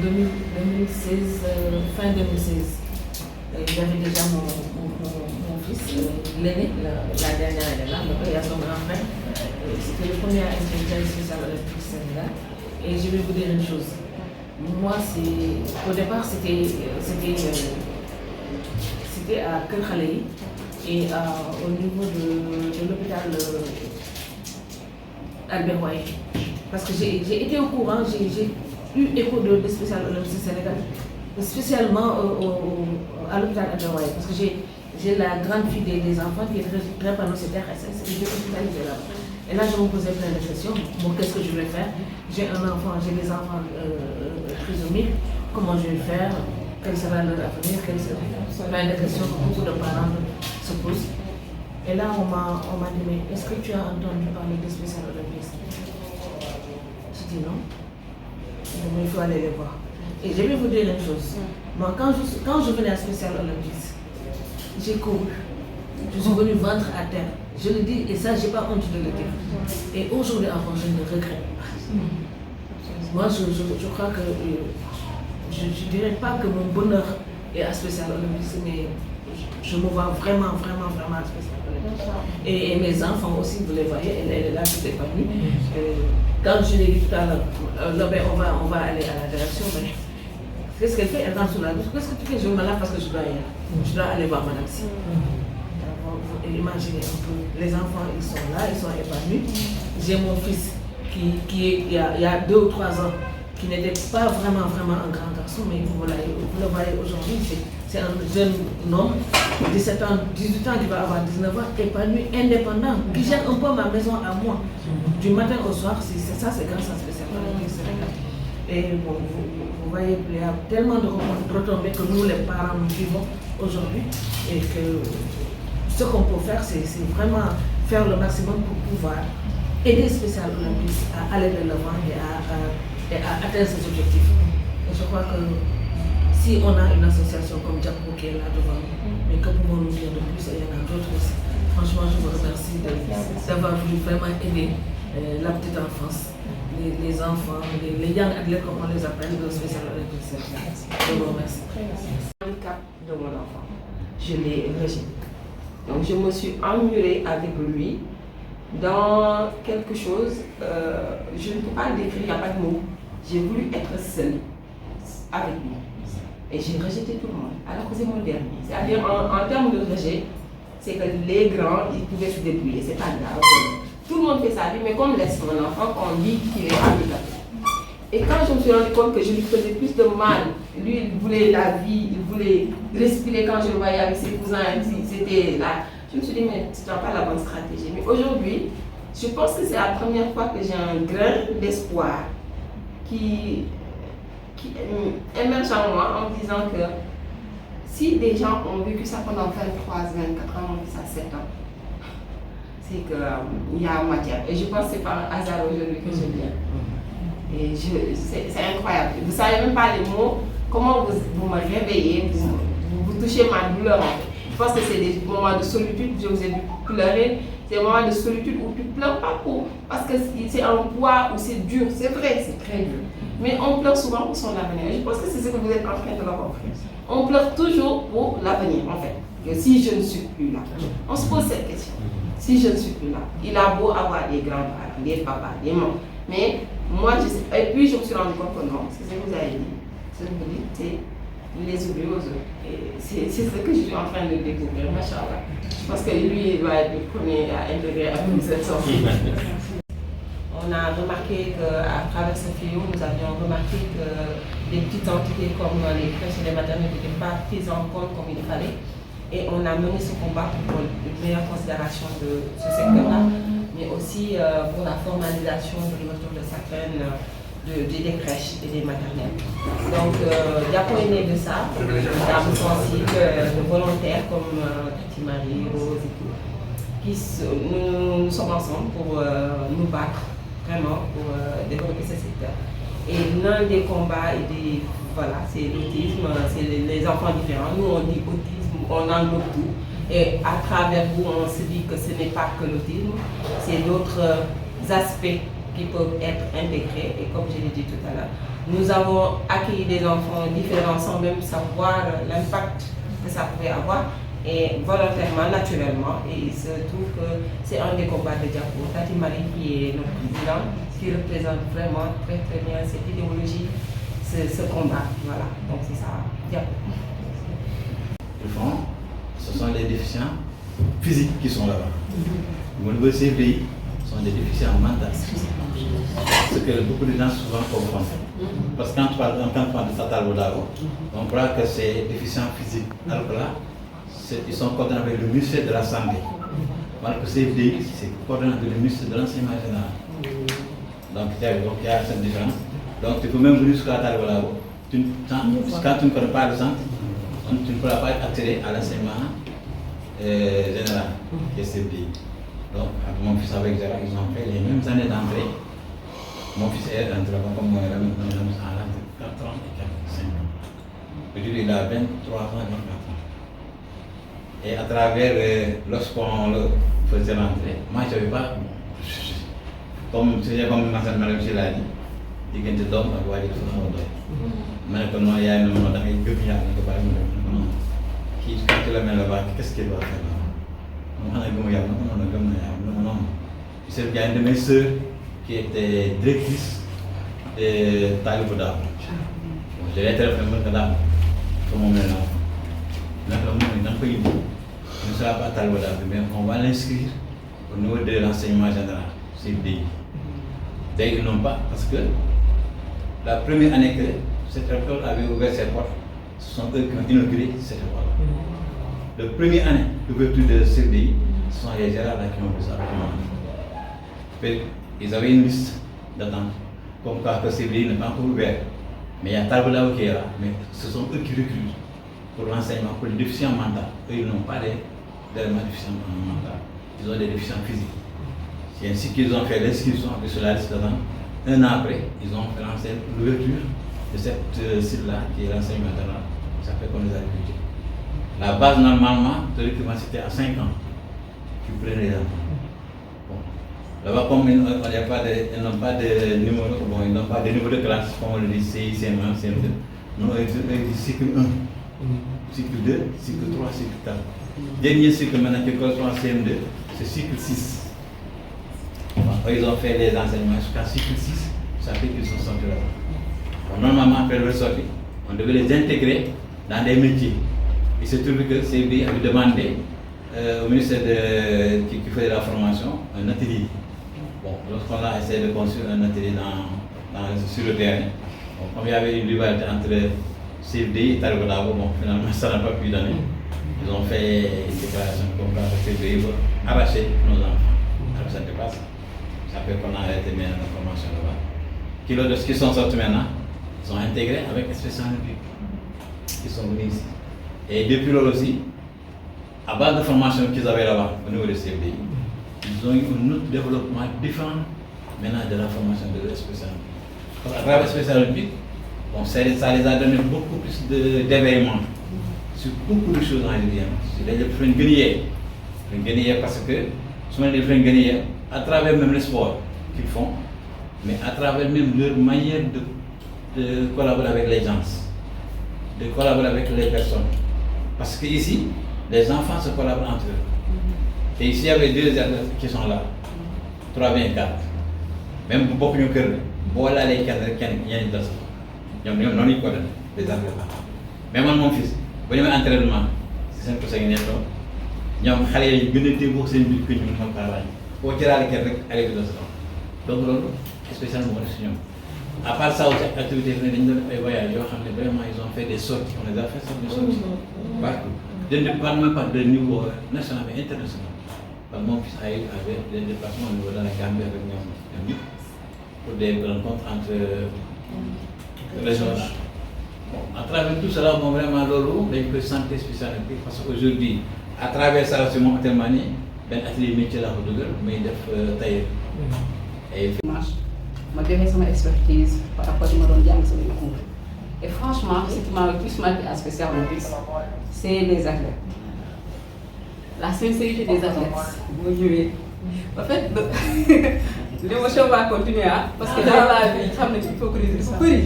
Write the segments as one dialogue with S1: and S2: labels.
S1: 2016, fin 2016. J'avais déjà mon fils, l'aîné, la dernière année là, mais il y a son grand frère. C'était le premier à intégrer le spécial olympique Sénégal. Et je vais vous dire une chose. Moi, au départ, c'était à Kër Khaleyi et au niveau de l'hôpital Albert Royer. Parce que j'ai été au courant, j'ai eu écho de spécial olympique Sénégal, spécialement à l'hôpital Albert Royer. Parce que j'ai la grande fille des enfants qui est très panocétaire, et je vais hospitaliser là. Et là, je me posais plein de questions. Bon, qu'est-ce que je vais faire? J'ai un enfant, j'ai des enfants trisomiques. Comment je vais faire? Quel sera leur avenir? Plein de questions que beaucoup de parents se posent. Et là, on m'a dit, mais est-ce que tu as entendu parler des spécial olympistes? J'ai dit non. Mais il faut aller les voir. Et je vais vous dire une chose. Moi, quand je venais à spécial olympistes, j'ai couru. Je suis venue ventre à terre. Je le dis, et ça, je n'ai pas honte de le dire. Et aujourd'hui encore, je ne regrette pas. Moi, je crois que je ne dirais pas que mon bonheur est à spécial olympisme, mais je me vois vraiment à spécial olympisme. Et mes enfants aussi, vous les voyez, elle est là, toute épanouie. Quand je l'ai dit tout à l'heure, on va aller à la direction, mais qu'est-ce qu'elle fait? Elle rentre sous la douche. Qu'est-ce que tu fais? Je me lave parce que je dois aller voir madame. Imaginez un peu, les enfants ils sont là, ils sont épanouis. J'ai mon fils qui il y a 2 ou 3 ans, qui n'était pas vraiment un grand garçon, mais vous le voyez aujourd'hui, c'est un jeune homme, 17 ans, 18 ans, qui va avoir 19 ans, épanoui, indépendant, qui gère un peu ma maison à moi. Du matin au soir, c'est grâce à spécial olympique Sénégal. Et bon, vous voyez, il y a tellement de retombées que nous, les parents, nous vivons aujourd'hui, et que ce qu'on peut faire, c'est vraiment faire le maximum pour pouvoir aider Spécial Olympisme à aller de l'avant et à atteindre ses objectifs. Et je crois que si on a une association comme Diapo qui est là devant nous, mais que pouvons nous dire de plus, et il y en a d'autres aussi. Franchement, je vous remercie d'avoir voulu vraiment aider la petite enfance, les enfants, les young athlètes comme on les appelle, de Spécial Olympisme. Je vous remercie.
S2: Le handicap de mon enfant, je l'ai rejeté. Donc je me suis emmurée avec lui dans quelque chose, je ne peux pas le décrire, il n'y a pas de mots. J'ai voulu être seule avec lui. Et j'ai rejeté tout le monde, alors que c'est mon dernier. C'est-à-dire en termes de rejet, c'est que les grands, ils pouvaient se débrouiller, c'est pas grave. Tout le monde fait sa vie, mais qu'on laisse mon enfant, on dit qu'il est handicapé. Et quand je me suis rendu compte que je lui faisais plus de mal, lui il voulait la vie, il voulait respirer quand je le voyais avec ses cousins, c'était là. Je me suis dit, mais tu n'as pas la bonne stratégie. Mais aujourd'hui, je pense que c'est la première fois que j'ai un grain d'espoir qui émerge en moi en me disant que si des gens ont vécu ça pendant 23, 24 ans, mon fils a 7 ans, c'est qu'il y a matière. Et je pense que c'est par hasard aujourd'hui que je viens. Et c'est incroyable. Vous ne savez même pas les mots, comment vous me réveillez, vous touchez ma douleur. Je pense que c'est des moments de solitude, je vous ai vu pleurer, c'est des moments de solitude où tu ne pleures pas parce que c'est un poids, où c'est dur, c'est vrai, c'est très dur. Mais on pleure souvent pour son avenir. Je pense que c'est ce que vous êtes en train de leur offrir. On pleure toujours pour l'avenir, en fait. Que si je ne suis plus là, on se pose cette question. Si je ne suis plus là, il a beau avoir des grands-parents, des papas, des mamans. Mais moi, je sais. Et puis je me suis rendu compte que non, c'est ce que vous avez dit. Ce que vous dites, c'est les oublier aux autres. Et c'est ce que je suis en train de découvrir, machallah. Je pense que lui, il va être le premier à intégrer à cette sortie. On a remarqué qu'à travers ce film, nous avions remarqué que les petites entités comme les crèches et les maternelles n'étaient pas prises en compte comme il fallait. Et on a mené ce combat pour une meilleure considération de ce secteur-là, mais aussi pour la formalisation de l'ouverture de certaines des crèches et des maternelles. Donc, Diapo est né de ça, dames sensibles, de volontaires comme Tati Marie, Rose et tout, nous sommes ensemble pour nous battre vraiment pour développer ce secteur. Et l'un des combats, voilà, c'est l'autisme, c'est les enfants différents. Nous, on dit autisme, on englobe tout. Et à travers vous, on se dit que ce n'est pas que l'autisme, c'est d'autres aspects qui peuvent être intégrés. Et comme je l'ai dit tout à l'heure, nous avons accueilli des enfants différents sans même savoir l'impact que ça pouvait avoir. Et volontairement, naturellement, et il se trouve que c'est un des combats de Diapo, Tati Marie qui est notre président, qui représente vraiment très très bien cette idéologie, ce combat. Voilà, donc c'est ça, Diapo.
S3: Au fond, ce sont les déficients physiques qui sont là-bas. Au niveau de ces pays, ce sont des déficients mentaux. Ce que beaucoup de gens souvent confondent. Parce que quand tu parles de Fatal Wadao, on croit que c'est déficient physique. Alors que là, ils sont coordonnés avec le ministère de la Santé. Alors que CFDI, c'est coordonné avec le ministère de l'Enseignement général. Donc il y a cette différence. Donc tu peux même venir jusqu'à Fatal Wadao. Quand tu ne connais pas le centre, tu ne pourras pas être attiré à l'enseignement général, qui est CFDI. Donc, avec mon fils avec Gérard, ils ont fait les mêmes années d'entrée. Mon fils est entré comme moi, il a mis en l'âge de 4 ans et 5 ans. Aujourd'hui, il a 23 ans et 24 ans. Et à travers, lorsqu'on le faisait rentrer, moi je ne savais pas, comme ma soeur Madame l'a dit, il y a des hommes qui ont été mais quand il y a un moment où il y a un peu qui quand tu le mets là-bas, qu'est-ce qu'il doit faire là-bas? Il y a une de mes soeurs qui était directrice de Talibouda. Je l'ai téléphoné comme on est là. Il ne sera pas Talibouda, mais on va l'inscrire au niveau de l'enseignement général, CFDI. D'ailleurs, ils n'ont pas, parce que la première année que cette école avait ouvert ses portes, ce sont eux qui ont inauguré cette école. La première année d'ouverture de CFDI, ce sont les gérants qui ont fait ça. Ils avaient une liste d'attente, comme quoi que CFDI n'est pas encore ouvert. Mais il y a Talibouda qui est là, mais ce sont eux qui recrutent pour l'enseignement, pour les déficients mentaux. Eux, ils n'ont pas d'éléments déficients mentaux, ils ont des déficients physiques. C'est ainsi qu'ils ont fait l'inscription sur la liste d'attente. Un an après, ils ont fait l'ouverture de cette site-là, qui est l'enseignement général. Ça fait comme les agriculteurs. La base, normalement, théoriquement, c'était à 5 ans. Tu prenais les enfants. Bon. Là-bas, comme ils n'ont pas de numéro, bon, ils n'ont pas de niveau de classe, comme on le dit, CI, CM1, CM2. Non, ils disent cycle 1, cycle 2, cycle 3, cycle 4. Dernier cycle maintenant qui correspond à CM2, c'est cycle 6. Bon, ils ont fait les enseignements jusqu'à cycle 6, ça fait qu'ils sont sortis là-bas. Bon, normalement, après leur sortie, on devait les intégrer dans des métiers. Il se trouve que CFDI avait demandé au ministère qui faisait la formation un atelier. Bon, lorsqu'on a essayé de construire un atelier sur le terrain, bon, comme il y avait une rivalité entre CFDI et Talibouda, bon, finalement ça n'a pas pu donner. Ils ont fait une déclaration comme quoi CFDI veut arracher nos enfants. Alors ça n'était pas ça. Ça fait qu'on a arrêté maintenant la formation là-bas. Lorsqu'ils sont sortis maintenant, ils sont intégrés avec les spécialistes qui sont venus ici. Et depuis lors aussi, à base de formation qu'ils avaient là-bas au niveau de CFDI, ils ont eu un autre développement différent maintenant de la formation de spécialistes. À travers les spécialistes, bon, ça les a donné beaucoup plus d'événements sur beaucoup de choses en Algérie. C'est des frères guinéens parce que ce sont des frères guinéens à travers même le sport qu'ils font, mais à travers même leur manière de collaborer avec les gens, de collaborer avec les personnes. Parce qu'ici, les enfants se collaborent entre eux. Et ici, il y avait 2 athlètes qui sont là, 3 bien 4. Même pour beaucoup de cœur, voilà les cadres qui ont dans ça. Ils ont les athlètes là. Même mon fils, vous voyez l'entraînement, c'est 5 pour 5 minutes. Ils ont fait des gens qui ont fait des travail. Pour tirer les cadres avec les autres. Donc, spécialement, à part ça, aussi, activité de voyage, vraiment, ils ont fait des sorties. On les a fait des sorties partout. Je ne parle même pas de niveau national, mais international. Mon fils a eu des déplacements au niveau de la Gambie avec nous pour des rencontres entre les gens. Bon, à travers tout cela, bon, vraiment, Lolo, il peut santé spécialité parce qu'aujourd'hui, à travers ça, c'est mon atelier, ben atelier métier là, mais il fait tailleur.
S4: Je donne mon expertise par rapport à ce que je dis sur les cours. Et franchement, ce qui m'a le plus marqué à spécial c'est les athlètes. La sincérité des athlètes. En fait, l'émotion va continuer parce que dans la vie xam nañ hypocrisie dafa bëri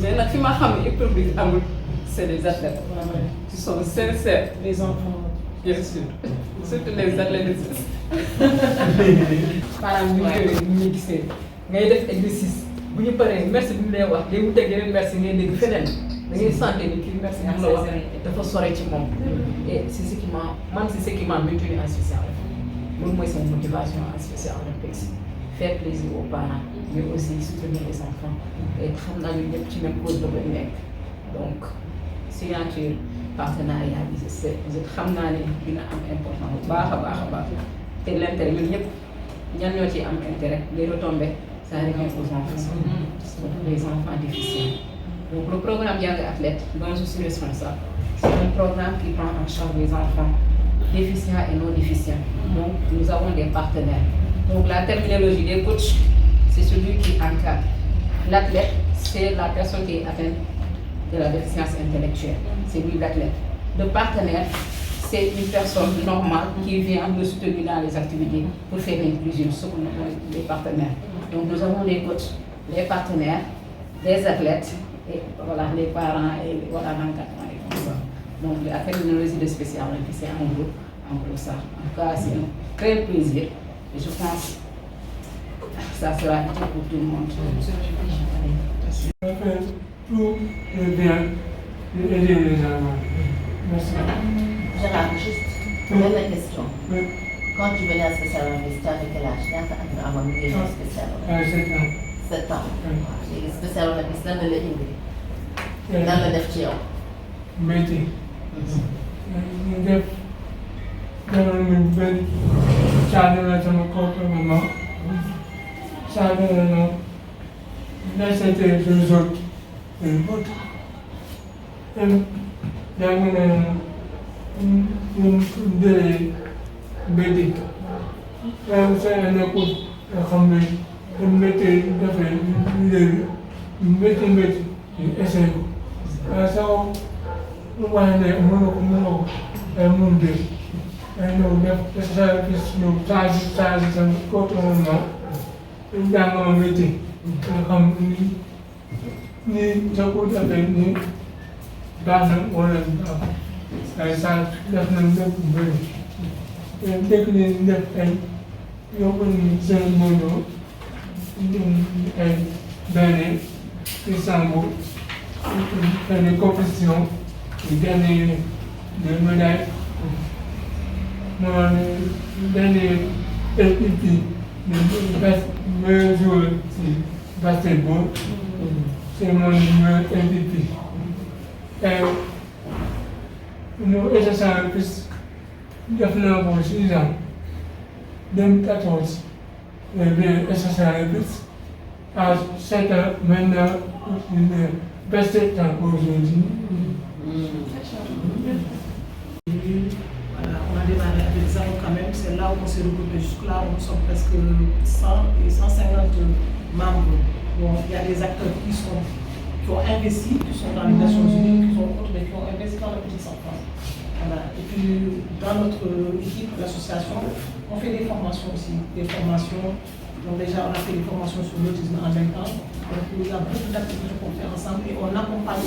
S4: mais nag fi ma xam ne hypocrisie amul c'est les athlètes qui sont sincères,
S5: les enfants
S4: bien sûr, surtout les athlètes. maanaam bu ñu gisee ngay def exercice bu ñu paree merci bi ñu lay wax day wuteeg yeneen merci ngay dégg feneen da ngay sentir ni kii merci bi la wax dafa sore ci moom. et c'est ce qui m'a maintenu en spécial loolu mooy sama motivation en spécial olympique faire plaisir aux parents mais aussi soutenir les enfants et xam naa ñu ñëpp ci même cause la koy nekk donc signature partenariat bi xam naa ne dina am important bu baax a baax te l'intérêt ñun ñëpp ñan ñoo ci am intérêt les retombées ça revient aux enfants surtout les enfants déficients. Donc le programme Young Athlète dont je suis responsable, c'est un programme qui prend en charge les enfants déficients et non déficients. Donc nous avons des partenaires. Donc la terminologie des coachs, c'est celui qui encadre. L'athlète, c'est la personne qui est atteinte de la déficience intellectuelle. C'est lui l'athlète. Le partenaire, c'est une personne normale qui vient le soutenir dans les activités pour faire l'inclusion, ce qu'on appelle les partenaires. Donc nous avons les coachs, les partenaires, les athlètes, et voilà, les parents et voilà l'encadrement et comme ça. Donc la terminologie de spécial olympique, c'est en gros ça. En tout cas, c'est un très plaisir et je pense que ça sera utile pour tout le monde.
S5: Faire tout le bien et aider les enfants. Merci.
S6: Gérard, juste une dernière question.
S5: Oui.
S6: Quand tu venais à spécial olympique, tu avais quel âge? Ñaata at nga amoon ngay ñëw spécial olympique?
S5: 7 ans.
S6: 7 ans.
S5: Oui.
S6: léegi spécial olympique lan la la indi. lan la def ci yow.
S5: métier. ñu def jamono bi benn caada la sama kooku maman caada la non c'était deux autres et l'autre jàng na ñu dee métier même sa nekkul nga xam ne métier dafay léegi métier ñu essayé ko waaye sax waaye ne mën na ko ay mun de ay ñëw def sa gis ñëw saa sama kooku maman ñu jàng ma métier nga xam ni sa ko defee ni baax na wala baax ay saa def nañ lépp bu bëri te dëkk ni def ay yóbbu nañ seen mënoo ay benn Istanbul benn compétition ñu gagné des médailles moo gagné équipe bi meilleur joueur ci basketball c'est mon meilleur MVP et ñu SSA plus def naa ko 6 ans 2014 bien SSA plus à 7 ans maintenant le best temps aujourd'hui. Voilà, on a démarré avec 0 quand même, c'est là où on s'est regroupé. Jusque-là, nous sommes presque 100 et 150 membres. Bon, il y a des acteurs qui ont investi, qui sont dans les Nations Unies, qui sont autres, mais qui ont investi dans la petite enfance. Voilà. Et puis, dans notre équipe, l'association, on fait des formations aussi, des formations. Donc déjà, on a fait des formations sur l'autisme en même temps. Donc il y a beaucoup d'activités qu'on fait ensemble et on accompagne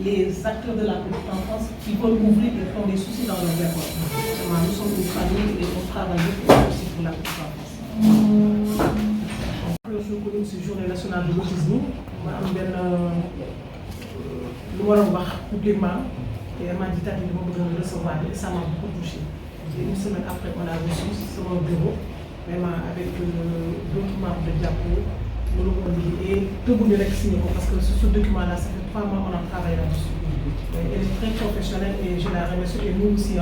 S5: les acteurs de la petite enfance qui veulent ouvrir et qui ont des soucis dans leur école. Nous sommes une famille et on travaille aussi pour la petite enfance. Le jour connu, c'est Journée nationale de l'autisme. Ma am benn lu war a wax publiquement et elle m'a dit que dama bëgg a recevoir et ça m'a beaucoup touché. Et une semaine après, on a reçu sur mon bureau, vraiment avec d'autres membres de Diapo. Et tout le monde est signé parce que ce document-là, ça fait 3 mois qu'on a travaillé là-dessus. Elle est très professionnelle et je la remercie. Et nous aussi,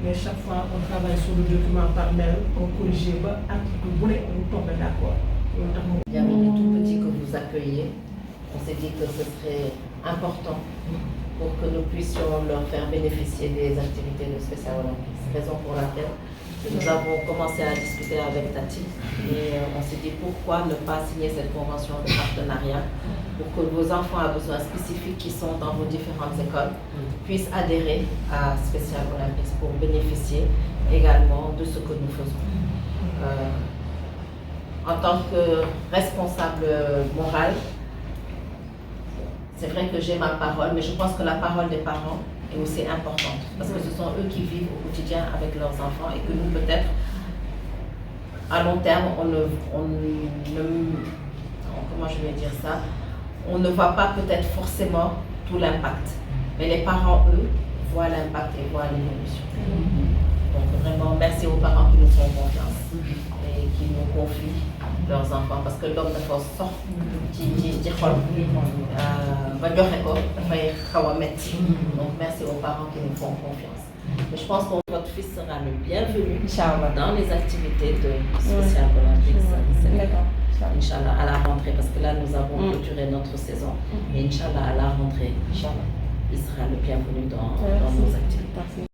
S5: mais chaque fois on travaille sur le document par mail, on corrige, on tombe d'accord.
S6: Il y a des tout petits que vous accueillez. On s'est dit que ce serait important pour que nous puissions leur faire bénéficier des activités de spécial olympique. C'est raison pour laquelle nous avons commencé à discuter avec Tati et on s'est dit pourquoi ne pas signer cette convention de partenariat pour que vos enfants à besoins spécifiques qui sont dans vos différentes écoles puissent adhérer à Spécial Olympique pour bénéficier également de ce que nous faisons. en tant que responsable moral, c'est vrai que j'ai ma parole, mais je pense que la parole des parents est aussi importante parce que ce sont eux qui vivent au quotidien avec leurs enfants et que nous, peut-être, à long terme, comment je vais dire ça, on ne voit pas peut-être forcément tout l'impact. Mais les parents, eux, voient l'impact et voient l'évolution. Donc vraiment, merci aux parents qui nous font confiance et qui nous confient leurs enfants parce que l'homme de force sort ci xol ba joxe ko dafay xaw a metti. Donc merci aux parents qui nous font confiance. Mais je pense que votre fils sera le bienvenu dans les activités de Special Olympics. Inch'Allah, à la rentrée, parce que là nous avons clôturé notre saison. Et Inch'Allah, à la rentrée, il sera le bienvenu dans nos activités.